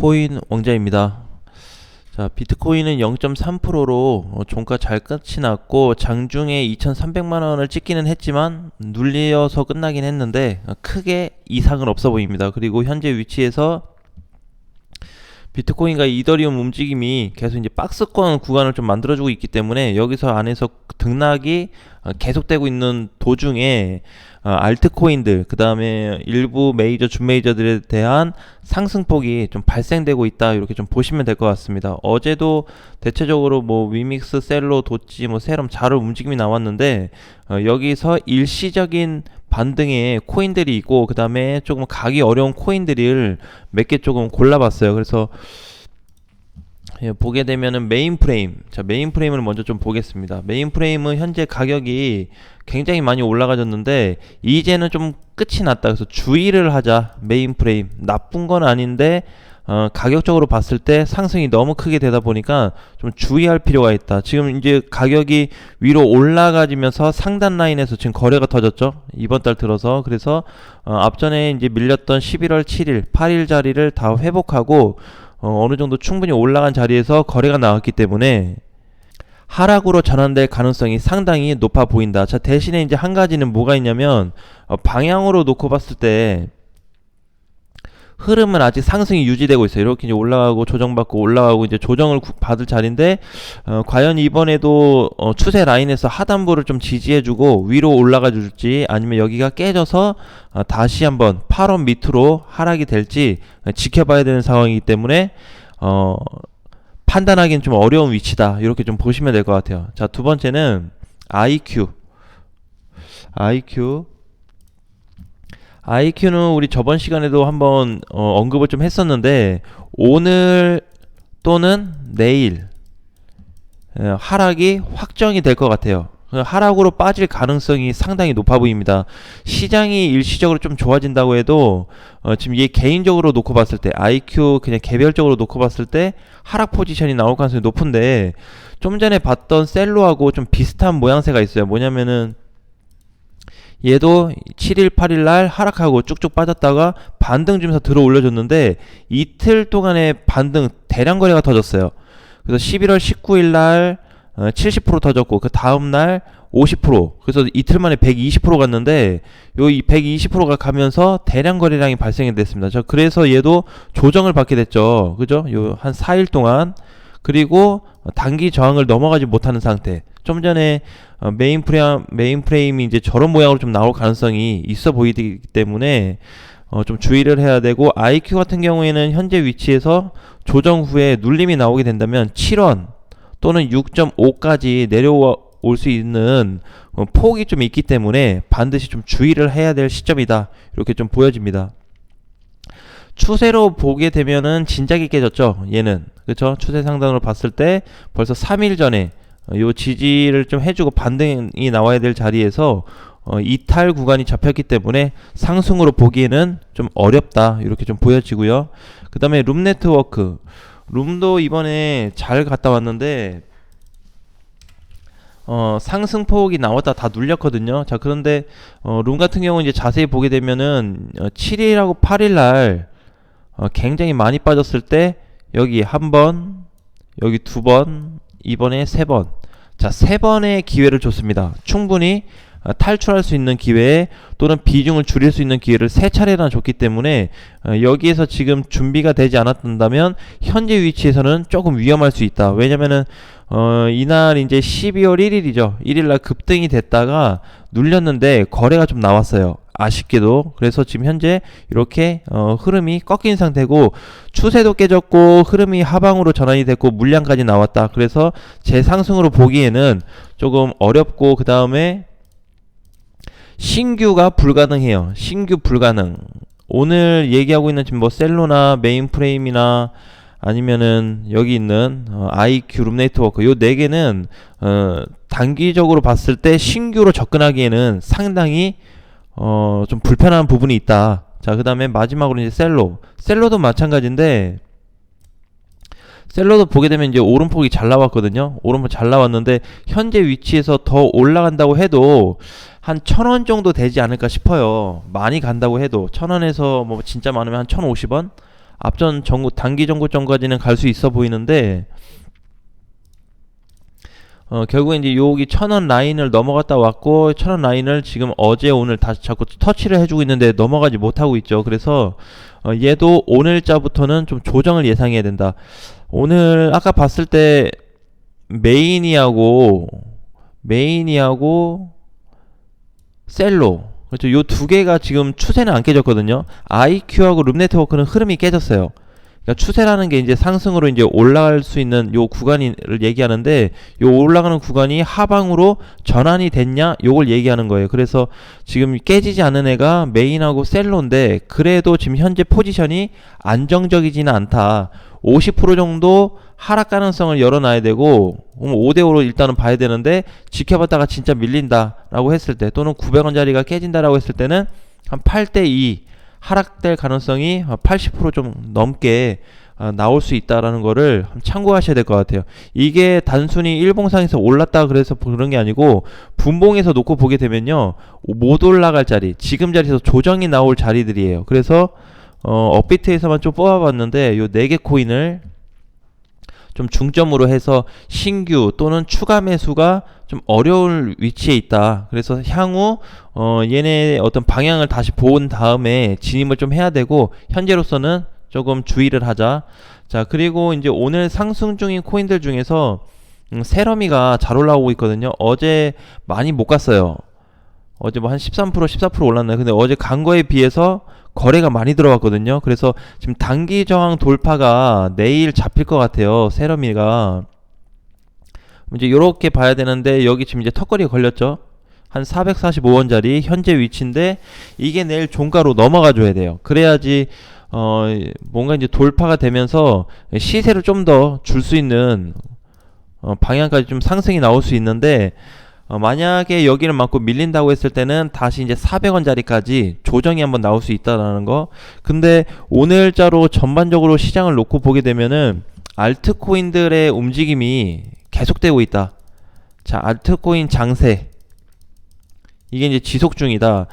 비트코인 왕자입니다. 자, 비트코인은 0.3%로 종가 잘 끝이 났고 장중에 2,300만원을 찍기는 했지만 눌려서 끝나긴 했는데 크게 이상은 없어 보입니다. 그리고 현재 위치에서 비트코인과 이더리움 움직임이 계속 이제 박스권 구간을 좀 만들어주고 있기 때문에 여기서 안에서 등락이 계속되고 있는 도중에 알트코인들, 그 다음에 일부 메이저, 준메이저들에 대한 상승폭이 좀 발생되고 있다, 이렇게 좀 보시면 될 것 같습니다. 어제도 대체적으로 뭐 위믹스, 셀로, 도치, 뭐 세럼, 잘 움직임이 나왔는데 여기서 일시적인 반등의 코인들이 있고, 그 다음에 조금 가기 어려운 코인들을 몇 개 조금 골라봤어요. 그래서 보게 되면은 메인 프레임, 자, 메인 프레임을 먼저 좀 보겠습니다. 메인 프레임은 현재 가격이 굉장히 많이 올라가졌는데 이제는 좀 끝이 났다. 그래서 주의를 하자. 메인 프레임 나쁜 건 아닌데 가격적으로 봤을 때 상승이 너무 크게 되다 보니까 좀 주의할 필요가 있다. 지금 이제 가격이 위로 올라가지면서 상단 라인에서 지금 거래가 터졌죠, 이번 달 들어서. 그래서 앞전에 이제 밀렸던 11월 7일, 8일 자리를 다 회복하고 어느 정도 충분히 올라간 자리에서 거래가 나왔기 때문에 하락으로 전환될 가능성이 상당히 높아 보인다. 자, 대신에 이제 한 가지는 뭐가 있냐면 방향으로 놓고 봤을 때 흐름은 아직 상승이 유지되고 있어요. 이렇게 이제 올라가고 조정받고 올라가고 이제 조정을 받을 자리인데 과연 이번에도 추세 라인에서 하단부를 좀 지지해주고 위로 올라가 줄지, 아니면 여기가 깨져서 다시 한번 8원 밑으로 하락이 될지 지켜봐야 되는 상황이기 때문에 판단하기는 좀 어려운 위치다, 이렇게 좀 보시면 될 것 같아요. 자, 두 번째는 IQ는 우리 저번 시간에도 한번 언급을 좀 했었는데 오늘 또는 내일 하락이 확정이 될 것 같아요. 하락으로 빠질 가능성이 상당히 높아 보입니다. 시장이 일시적으로 좀 좋아진다고 해도 지금 얘 개인적으로 놓고 봤을 때, IQ 그냥 개별적으로 놓고 봤을 때 하락 포지션이 나올 가능성이 높은데, 좀 전에 봤던 셀로하고 좀 비슷한 모양새가 있어요. 뭐냐면은 얘도 7일, 8일 날 하락하고 쭉쭉 빠졌다가 반등 주면서 들어 올려줬는데 이틀 동안의 반등 대량 거래가 터졌어요. 그래서 11월 19일 날 70% 터졌고 그 다음 날 50%, 그래서 이틀 만에 120% 갔는데 요 120%가 가면서 대량 거래량이 발생이 됐습니다. 그래서 얘도 조정을 받게 됐죠. 그죠? 요 한 4일 동안. 그리고 단기 저항을 넘어가지 못하는 상태. 좀 전에 메인 프레임이 이제 저런 모양으로 좀 나올 가능성이 있어 보이기 때문에 좀 주의를 해야 되고, IQ 같은 경우에는 현재 위치에서 조정 후에 눌림이 나오게 된다면 7원 또는 6.5까지 내려올 수 있는 폭이 좀 있기 때문에 반드시 좀 주의를 해야 될 시점이다, 이렇게 좀 보여집니다. 추세로 보게 되면은 진작에 깨졌죠, 얘는. 그쵸? 추세 상단으로 봤을 때 벌써 3일 전에 요 지지를 좀 해주고 반등이 나와야 될 자리에서 이탈 구간이 잡혔기 때문에 상승으로 보기에는 좀 어렵다, 이렇게 좀 보여지고요. 그 다음에 룸 네트워크, 룸도 이번에 잘 갔다 왔는데 상승폭이 나왔다 다 눌렸거든요. 자, 그런데 룸 같은 경우 이제 자세히 보게 되면은 7일하고 8일 날 굉장히 많이 빠졌을 때 여기 한 번, 여기 두 번, 이번에 세 번. 자, 세 번의 기회를 줬습니다. 충분히 탈출할 수 있는 기회 또는 비중을 줄일 수 있는 기회를 세 차례나 줬기 때문에 여기에서 지금 준비가 되지 않았다면 현재 위치에서는 조금 위험할 수 있다. 왜냐면은 이날 이제 12월 1일이죠. 1일날 급등이 됐다가 눌렸는데 거래가 좀 나왔어요, 아쉽게도. 그래서 지금 현재 이렇게 흐름이 꺾인 상태고 추세도 깨졌고 흐름이 하방으로 전환이 됐고 물량까지 나왔다. 그래서 재상승으로 보기에는 조금 어렵고, 그 다음에 신규가 불가능해요. 신규 불가능. 오늘 얘기하고 있는 지금 뭐 셀로나 메인 프레임이나 아니면은 여기 있는 IQ, 룸 네트워크, 요 네 개는 단기적으로 봤을 때 신규로 접근하기에는 상당히 좀 불편한 부분이 있다. 자, 그 다음에 마지막으로 이제 셀로도 마찬가지인데, 셀러도 보게 되면 이제 오름폭이 잘 나왔거든요. 오름폭 잘 나왔는데 현재 위치에서 더 올라간다고 해도 한 1,000원 정도 되지 않을까 싶어요. 많이 간다고 해도 1,000원에서 뭐 진짜 많으면 한 1,050원? 앞전 단기 정고점까지는 갈 수 있어 보이는데 결국에 이제 여기 1000원 라인을 넘어갔다 왔고 1000원 라인을 지금 어제 오늘 다시 자꾸 터치를 해주고 있는데 넘어가지 못하고 있죠. 그래서 얘도 오늘자부터는 좀 조정을 예상해야 된다. 오늘 아까 봤을 때 메이니하고 셀로, 그렇죠. 요 두 개가 지금 추세는 안 깨졌거든요. IQ하고 룸네트워크는 흐름이 깨졌어요. 그러니까 추세라는 게 이제 상승으로 이제 올라갈 수 있는 요 구간을 얘기하는데, 요 올라가는 구간이 하방으로 전환이 됐냐 요걸 얘기하는 거예요. 그래서 지금 깨지지 않은 애가 메인하고 셀로인데, 그래도 지금 현재 포지션이 안정적이지는 않다. 50% 정도 하락 가능성을 열어놔야 되고 5대5로 일단은 봐야 되는데, 지켜봤다가 진짜 밀린다라고 했을 때, 또는 900원짜리가 깨진다라고 했을 때는 한 8대2 하락될 가능성이 80%좀 넘게 나올 수 있다라는 거를 참고하셔야 될 것 같아요. 이게 단순히 일봉상에서 올랐다 그래서 그런 게 아니고, 분봉에서 놓고 보게 되면요, 못 올라갈 자리, 지금 자리에서 조정이 나올 자리들이에요. 그래서 업비트에서만 좀 뽑아봤는데 요 4개 코인을 좀 중점으로 해서 신규 또는 추가 매수가 좀 어려운 위치에 있다. 그래서 향후 얘네 어떤 방향을 다시 본 다음에 진입을 좀 해야 되고, 현재로서는 조금 주의를 하자. 자, 그리고 이제 오늘 상승 중인 코인들 중에서 세러미가 잘 올라오고 있거든요. 어제 많이 못 갔어요. 어제 뭐 한 13% 14% 올랐나요? 근데 어제 간 거에 비해서 거래가 많이 들어왔거든요. 그래서 지금 단기 저항 돌파가 내일 잡힐 것 같아요. 세러미가 이제 요렇게 봐야 되는데, 여기 지금 이제 턱걸이가 걸렸죠. 한 445원짜리 현재 위치인데, 이게 내일 종가로 넘어가 줘야 돼요. 그래야지 뭔가 이제 돌파가 되면서 시세를 좀 더 줄 수 있는 방향까지 좀 상승이 나올 수 있는데, 만약에 여기를 맞고 밀린다고 했을 때는 다시 이제 400원짜리까지 조정이 한번 나올 수 있다라는 거. 근데 오늘자로 전반적으로 시장을 놓고 보게 되면은 알트코인들의 움직임이 계속되고 있다. 자, 알트코인 장세, 이게 이제 지속 중이다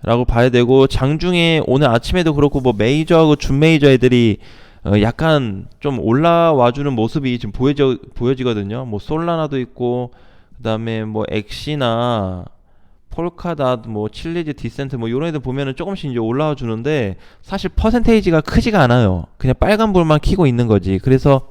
라고 봐야 되고, 장중에 오늘 아침에도 그렇고 뭐 메이저하고 준메이저 애들이 약간 좀 올라와주는 모습이 지금 보여지거든요. 뭐 솔라나도 있고, 그 다음에 뭐 엑시나 폴카닷, 뭐 칠리즈 디센트, 뭐 요런 애들 보면은 조금씩 이제 올라와 주는데, 사실 퍼센테이지가 크지가 않아요. 그냥 빨간불만 켜고 있는 거지. 그래서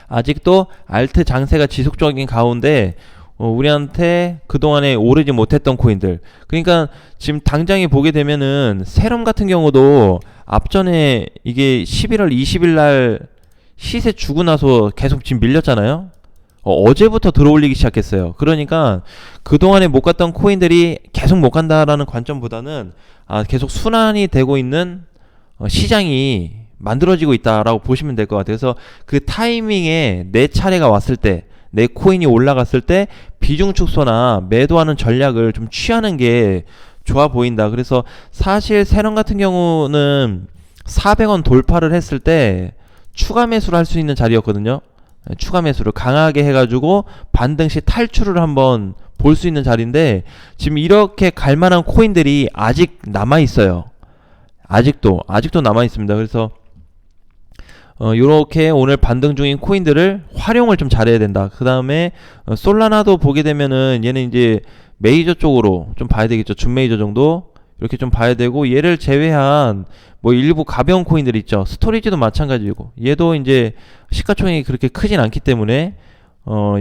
아직도 알트 장세가 지속적인 가운데 우리한테 그동안에 오르지 못했던 코인들, 그러니까 지금 당장에 보게 되면은 세럼 같은 경우도 앞전에 이게 11월 20일 날 시세 주고 나서 계속 지금 밀렸잖아요. 어제부터 들어올리기 시작했어요. 그러니까 그동안에 못 갔던 코인들이 계속 못 간다라는 관점보다는 계속 순환이 되고 있는 시장이 만들어지고 있다라고 보시면 될 것 같아요. 그래서 그 타이밍에 내 차례가 왔을 때, 내 코인이 올라갔을 때 비중 축소나 매도하는 전략을 좀 취하는 게 좋아 보인다. 그래서 사실 세럼 같은 경우는 400원 돌파를 했을 때 추가 매수를 할 수 있는 자리였거든요. 추가 매수를 강하게 해가지고 반등 시 탈출을 한번 볼 수 있는 자리인데, 지금 이렇게 갈만한 코인들이 아직 남아있어요. 아직도 남아있습니다. 그래서 요렇게 오늘 반등 중인 코인들을 활용을 좀 잘해야 된다. 그 다음에 솔라나도 보게 되면은 얘는 이제 메이저 쪽으로 좀 봐야 되겠죠. 준메이저 정도 이렇게 좀 봐야 되고, 얘를 제외한 뭐 일부 가벼운 코인들 있죠. 스토리지도 마찬가지고, 얘도 이제 시가총액이 그렇게 크진 않기 때문에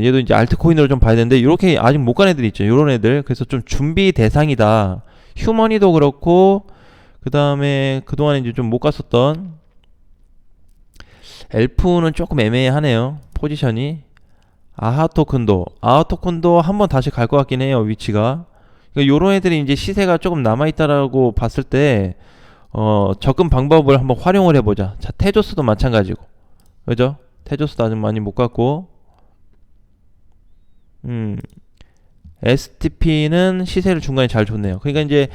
얘도 이제 알트코인으로 좀 봐야 되는데, 이렇게 아직 못 간 애들 있죠. 요런 애들. 그래서 좀 준비 대상이다. 휴머니도 그렇고, 그 다음에 그동안에 이제 좀 못 갔었던 엘프는 조금 애매하네요. 포지션이. 아하토큰도 한번 다시 갈 것 같긴 해요. 위치가. 그러니까 요런 애들이 이제 시세가 조금 남아있다라고 봤을 때 접근 방법을 한번 활용을 해보자. 자, 테조스도 마찬가지고, 그죠? 테조스도 아직 많이 못 갔고, STP는 시세를 중간에 잘 줬네요. 그러니까 이제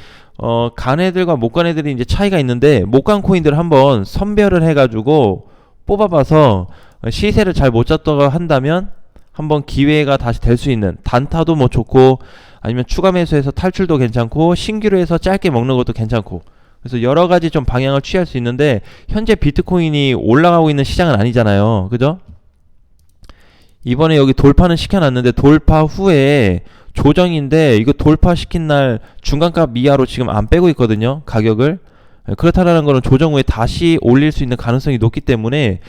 간 애들과 못 간 애들이 이제 차이가 있는데, 못 간 코인들 한번 선별을 해가지고 뽑아봐서 시세를 잘 못 잡다가 한다면 한번 기회가 다시 될 수 있는, 단타도 뭐 좋고, 아니면 추가 매수해서 탈출도 괜찮고, 신규로 해서 짧게 먹는 것도 괜찮고, 그래서 여러 가지 좀 방향을 취할 수 있는데 현재 비트코인이 올라가고 있는 시장은 아니잖아요. 그죠? 이번에 여기 돌파는 시켜놨는데 돌파 후에 조정인데 이거 돌파시킨 날 중간값 이하로 지금 안 빼고 있거든요. 가격을. 그렇다라는 거는 조정 후에 다시 올릴 수 있는 가능성이 높기 때문에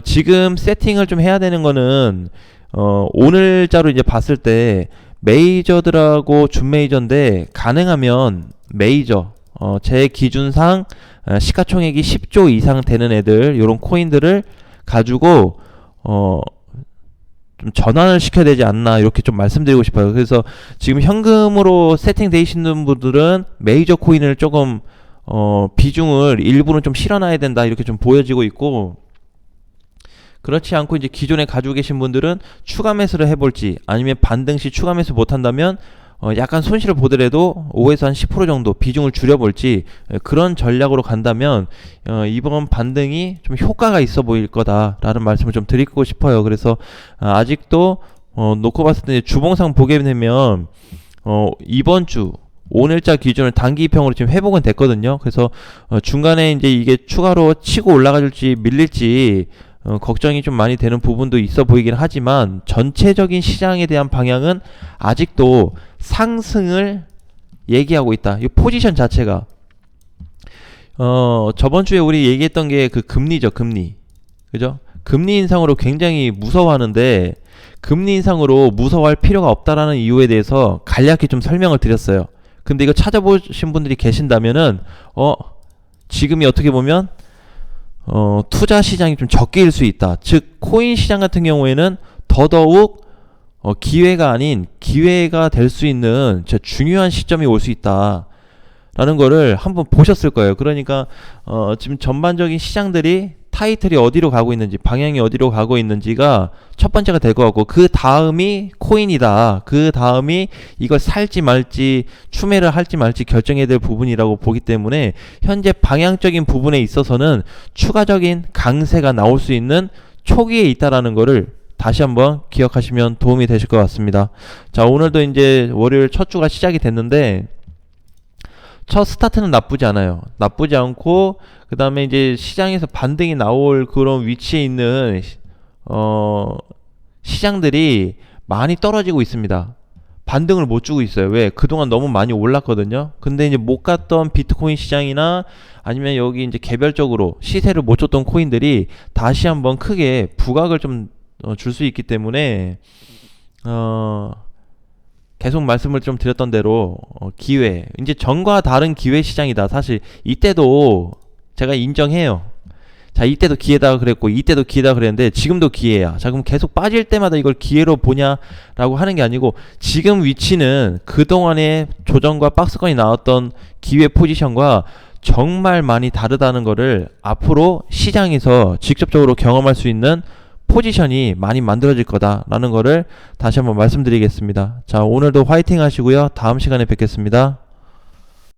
지금 세팅을 좀 해야 되는 거는 오늘자로 이제 봤을 때 메이저들하고 준메이저인데 가능하면 메이저 제 기준상 시가총액이 10조 이상 되는 애들 요런 코인들을 가지고 좀 전환을 시켜야 되지 않나 이렇게 좀 말씀드리고 싶어요. 그래서 지금 현금으로 세팅되어 있는 분들은 메이저 코인을 조금 비중을 일부는 좀 실어놔야 된다 이렇게 좀 보여지고 있고, 그렇지 않고 이제 기존에 가지고 계신 분들은 추가 매수를 해볼지 아니면 반등 시 추가 매수 못한다면 약간 손실을 보더라도 5에서 한 10% 정도 비중을 줄여볼지 그런 전략으로 간다면 이번 반등이 좀 효과가 있어 보일 거다라는 말씀을 좀 드리고 싶어요. 그래서 아직도 놓고 봤을 때 주봉상 보게 되면 이번 주 오늘자 기준을 단기 평으로 지금 회복은 됐거든요. 그래서 중간에 이제 이게 추가로 치고 올라가줄지 밀릴지 걱정이 좀 많이 되는 부분도 있어 보이긴 하지만 전체적인 시장에 대한 방향은 아직도 상승을 얘기하고 있다. 이 포지션 자체가 저번 주에 우리 얘기했던 게 그 금리죠. 금리. 그죠? 금리 인상으로 굉장히 무서워하는데 금리 인상으로 무서워할 필요가 없다라는 이유에 대해서 간략히 좀 설명을 드렸어요. 근데 이거 찾아보신 분들이 계신다면은 지금이 어떻게 보면 투자 시장이 좀 적게일 수 있다. 즉 코인 시장 같은 경우에는 더더욱 기회가 아닌 기회가 될 수 있는 진짜 중요한 시점이 올 수 있다 라는 거를 한번 보셨을 거예요. 그러니까 지금 전반적인 시장들이 타이틀이 어디로 가고 있는지, 방향이 어디로 가고 있는지가 첫 번째가 될 것 같고, 그 다음이 코인이다. 그 다음이 이걸 살지 말지 추매를 할지 말지 결정해야 될 부분이라고 보기 때문에 현재 방향적인 부분에 있어서는 추가적인 강세가 나올 수 있는 초기에 있다라는 거를 다시 한번 기억하시면 도움이 되실 것 같습니다. 자, 오늘도 이제 월요일 첫 주가 시작이 됐는데 첫 스타트는 나쁘지 않아요. 나쁘지 않고 그 다음에 이제 시장에서 반등이 나올 그런 위치에 있는 시장들이 많이 떨어지고 있습니다. 반등을 못 주고 있어요. 왜? 그동안 너무 많이 올랐거든요. 근데 이제 못 갔던 비트코인 시장이나 아니면 여기 이제 개별적으로 시세를 못 줬던 코인들이 다시 한번 크게 부각을 좀 줄 수 있기 때문에 계속 말씀을 좀 드렸던 대로 기회, 이제 전과 다른 기회 시장이다. 사실 이때도 제가 인정해요. 자, 이때도 기회다 그랬고 이때도 기회다 그랬는데 지금도 기회야. 자, 그럼 계속 빠질 때마다 이걸 기회로 보냐라고 하는 게 아니고 지금 위치는 그동안의 조정과 박스권이 나왔던 기회 포지션과 정말 많이 다르다는 거를 앞으로 시장에서 직접적으로 경험할 수 있는 포지션이 많이 만들어질 거다라는 거를 다시 한번 말씀드리겠습니다. 자, 오늘도 화이팅 하시고요. 다음 시간에 뵙겠습니다.